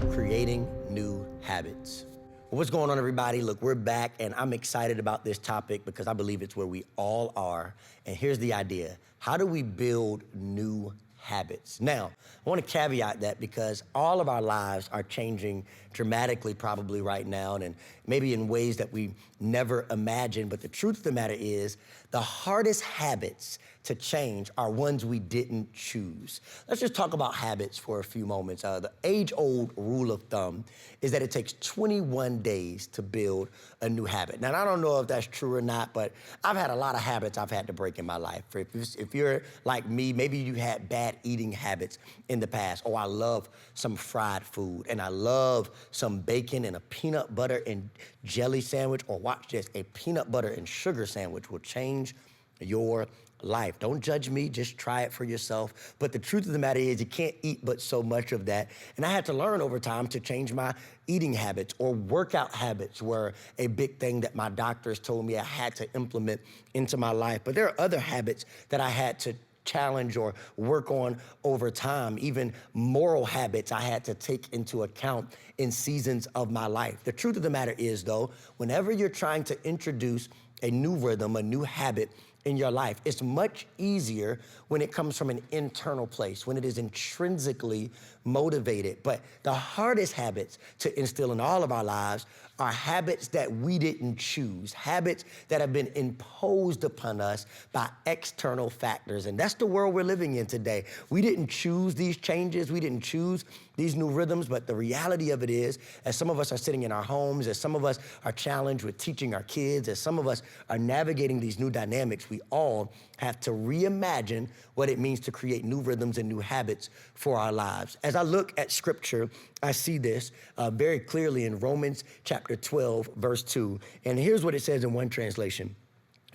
Creating new habits. Well, what's going on, everybody? Look, we're back, and I'm excited about this topic because I believe it's where we all are. And here's the idea. How do we build new habits? Now, I want to caveat that because all of our lives are changing dramatically probably right now, and maybe in ways that we never imagined. But the truth of the matter is, the hardest habits to change are ones we didn't choose. Let's just talk about habits for a few moments. The age-old rule of thumb is that it takes 21 days to build a new habit. Now, I don't know if that's true or not, but I've had a lot of habits I've had to break in my life. If you're like me, maybe you had bad eating habits in the past. Oh, I love some fried food, and I love some bacon and a peanut butter and jelly sandwich, or watch this, a peanut butter and sugar sandwich will change your life. Don't judge me, just try it for yourself. But the truth of the matter is you can't eat but so much of that. And I had to learn over time to change my eating habits, or workout habits were a big thing that my doctors told me I had to implement into my life. But there are other habits that I had to challenge or work on over time. Even moral habits I had to take into account in seasons of my life. The truth of the matter is, though, whenever you're trying to introduce a new rhythm, a new habit in your life, it's much easier when it comes from an internal place, when it is intrinsically motivated. But the hardest habits to instill in all of our lives are habits that we didn't choose, habits that have been imposed upon us by external factors. And that's the world we're living in today. We didn't choose these changes. We didn't choose these new rhythms. But the reality of it is, as some of us are sitting in our homes, as some of us are challenged with teaching our kids, as some of us are navigating these new dynamics, we all have to reimagine what it means to create new rhythms and new habits for our lives. As I look at scripture, I see this very clearly in Romans chapter 12, verse 2. And here's what it says in one translation.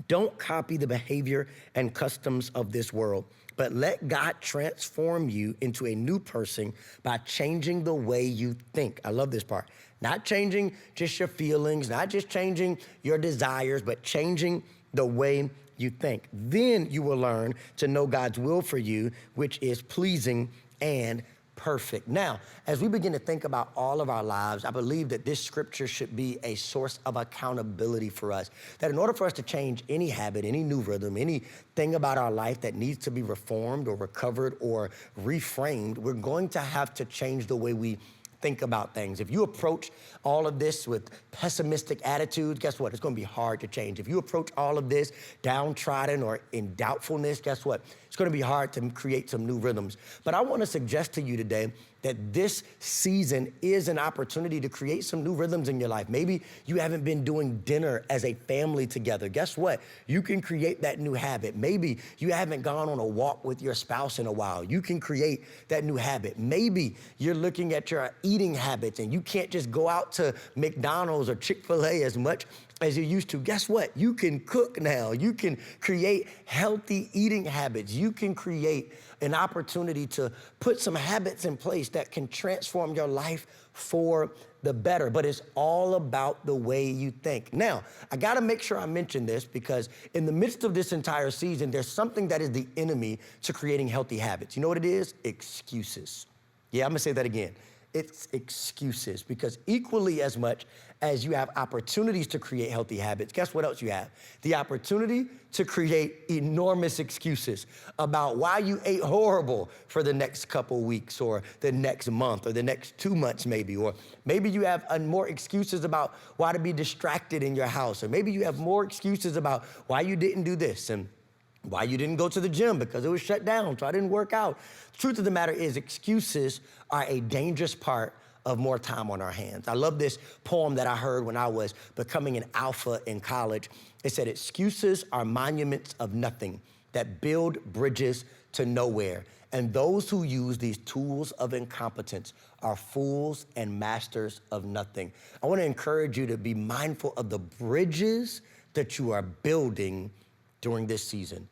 Don't copy the behavior and customs of this world, but let God transform you into a new person by changing the way you think. I love this part. Not changing just your feelings, not just changing your desires, but changing the way you think. Then you will learn to know God's will for you, which is pleasing and perfect. Now, as we begin to think about all of our lives, I believe that this scripture should be a source of accountability for us. That in order for us to change any habit, any new rhythm, anything about our life that needs to be reformed or recovered or reframed, we're going to have to change the way we think about things. If you approach all of this with pessimistic attitudes, guess what? It's going to be hard to change. If you approach all of this downtrodden or in doubtfulness, guess what? It's going to be hard to create some new rhythms. But I want to suggest to you today that this season is an opportunity to create some new rhythms in your life. Maybe you haven't been doing dinner as a family together. Guess what? You can create that new habit. Maybe you haven't gone on a walk with your spouse in a while. You can create that new habit. Maybe you're looking at your eating habits and you can't just go out to McDonald's or Chick-fil-A as much as you used to. Guess what? You can cook now. You can create healthy eating habits. You can create an opportunity to put some habits in place that can transform your life for the better. But it's all about the way you think. Now, I gotta make sure I mention this because in the midst of this entire season, there's something that is the enemy to creating healthy habits. You know what it is? Excuses. Yeah, I'm gonna say that again. It's excuses, because equally as much as you have opportunities to create healthy habits, guess what else you have? The opportunity to create enormous excuses about why you ate horrible for the next couple weeks or the next month or the next 2 months maybe, or maybe you have more excuses about why to be distracted in your house, or maybe you have more excuses about why you didn't do this and why you didn't go to the gym because it was shut down, so I didn't work out. Truth of the matter is excuses are a dangerous part of more time on our hands. I love this poem that I heard when I was becoming an alpha in college. It said, excuses are monuments of nothing that build bridges to nowhere. And those who use these tools of incompetence are fools and masters of nothing. I want to encourage you to be mindful of the bridges that you are building during this season.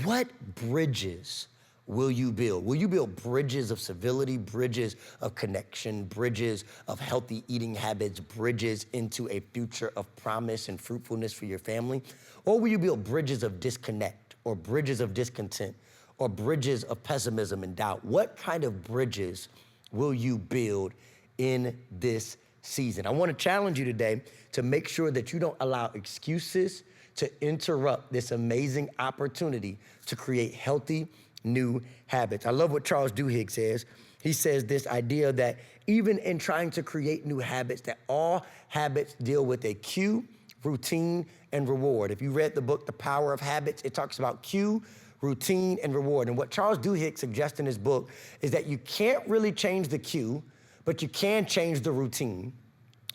What bridges will you build? Will you build bridges of civility, bridges of connection, bridges of healthy eating habits, bridges into a future of promise and fruitfulness for your family? Or will you build bridges of disconnect or bridges of discontent or bridges of pessimism and doubt? What kind of bridges will you build in this season. I want to challenge you today to make sure that you don't allow excuses to interrupt this amazing opportunity to create healthy new habits. I love what Charles Duhigg says. He says this idea that even in trying to create new habits, that all habits deal with a cue, routine, and reward. If you read the book, The Power of Habits, it talks about cue, routine, and reward. And what Charles Duhigg suggests in his book is that you can't really change the cue, but you can change the routine,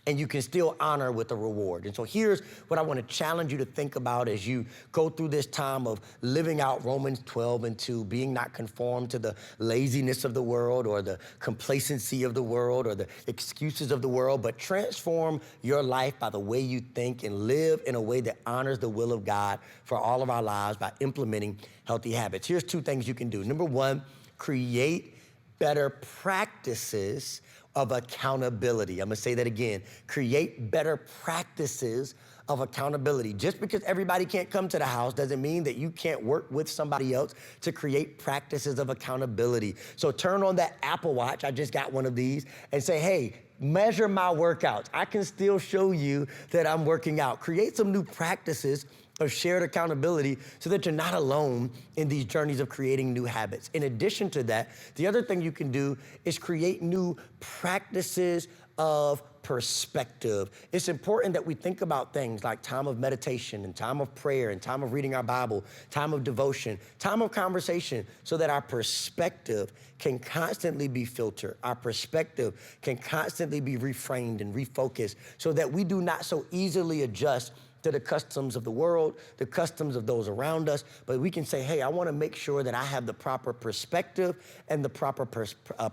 and you can still honor with a reward. And so here's what I want to challenge you to think about as you go through this time of living out Romans 12:2, being not conformed to the laziness of the world or the complacency of the world or the excuses of the world, but transform your life by the way you think and live in a way that honors the will of God for all of our lives by implementing healthy habits. Here's 2 things you can do. Number 1, create better practices of accountability. I'm gonna say that again. Create better practices of accountability. Just because everybody can't come to the house doesn't mean that you can't work with somebody else to create practices of accountability. So turn on that Apple Watch, I just got one of these, and say, hey, measure my workouts. I can still show you that I'm working out. Create some new practices of shared accountability so that you're not alone in these journeys of creating new habits. In addition to that, the other thing you can do is create new practices of perspective. It's important that we think about things like time of meditation and time of prayer and time of reading our Bible, time of devotion, time of conversation, so that our perspective can constantly be filtered. Our perspective can constantly be reframed and refocused so that we do not so easily adjust to the customs of the world, the customs of those around us, but we can say, hey, I wanna make sure that I have the proper perspective and the proper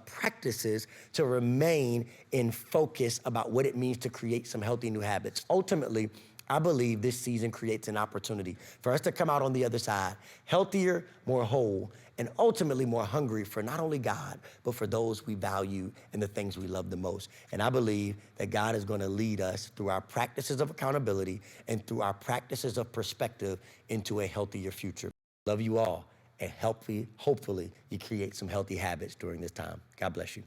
practices to remain in focus about what it means to create some healthy new habits. Ultimately, I believe this season creates an opportunity for us to come out on the other side, healthier, more whole, and ultimately more hungry for not only God, but for those we value and the things we love the most. And I believe that God is gonna lead us through our practices of accountability and through our practices of perspective into a healthier future. Love you all, and hopefully you create some healthy habits during this time. God bless you.